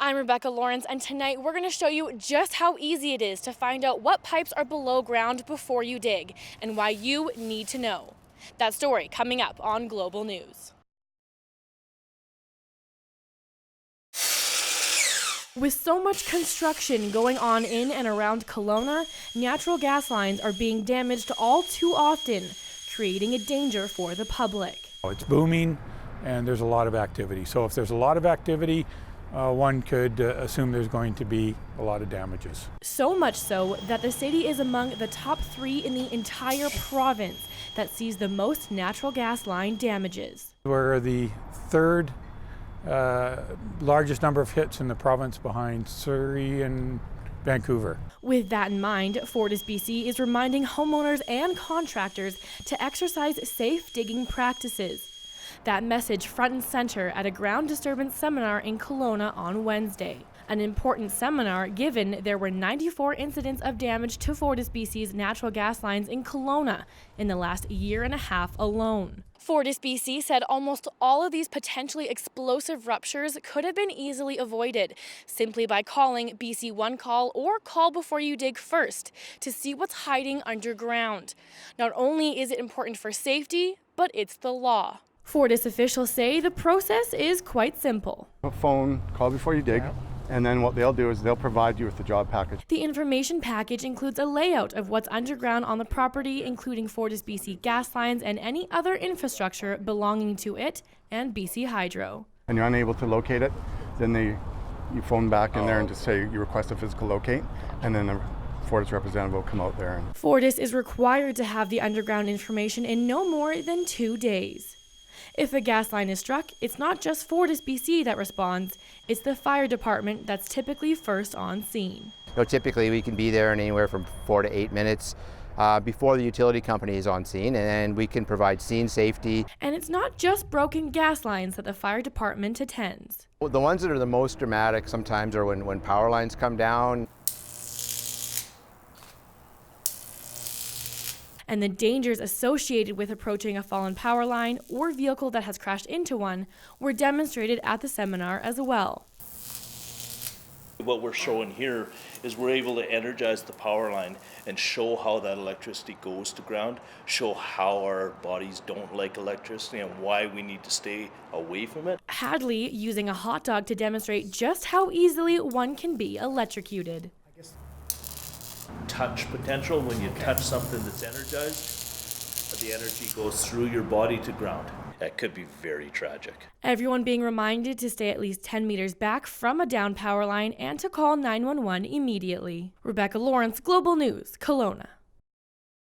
I'm Rebecca Lawrence, and tonight we're going to show you just how easy it is to find out what pipes are below ground before you dig, and why you need to know. That story coming up on Global News. With so much construction going on in and around Kelowna, natural gas lines are being damaged all too often, creating a danger for the public. It's booming and there's a lot of activity. So if there's a lot of activity, one could assume there's going to be a lot of damages. So much so that the city is among the top 3 in the entire province that sees the most natural gas line damages. We're the third largest number of hits in the province behind Surrey and Vancouver. With that in mind, Fortis BC is reminding homeowners and contractors to exercise safe digging practices. That message front and center at a ground disturbance seminar in Kelowna on Wednesday. An important seminar given there were 94 incidents of damage to Fortis BC's natural gas lines in Kelowna in the last year and a half alone. Fortis BC said almost all of these potentially explosive ruptures could have been easily avoided simply by calling BC One Call or Call Before You Dig first to see what's hiding underground. Not only is it important for safety, but it's the law. Fortis officials say the process is quite simple. A phone call before you dig, and then what they'll do is they'll provide you with the job package. The information package includes a layout of what's underground on the property, including Fortis BC gas lines and any other infrastructure belonging to it and BC Hydro. And you're unable to locate it, then you phone back in there and just say you request a physical locate, and then the Fortis representative will come out there. Fortis is required to have the underground information in no more than 2 days. If a gas line is struck, it's not just Fortis BC that responds, it's the fire department that's typically first on scene. So typically we can be there in anywhere from 4 to 8 minutes before the utility company is on scene, and we can provide scene safety. And it's not just broken gas lines that the fire department attends. The ones that are the most dramatic sometimes are when power lines come down. And the dangers associated with approaching a fallen power line or vehicle that has crashed into one were demonstrated at the seminar as well. What we're showing here is we're able to energize the power line and show how that electricity goes to ground, show how our bodies don't like electricity and why we need to stay away from it. Hadley using a hot dog to demonstrate just how easily one can be electrocuted. Touch potential, when you touch something that's energized, the energy goes through your body to ground. That could be very tragic. Everyone being reminded to stay at least 10 meters back from a down power line and to call 911 immediately. Rebecca Lawrence, Global News, Kelowna.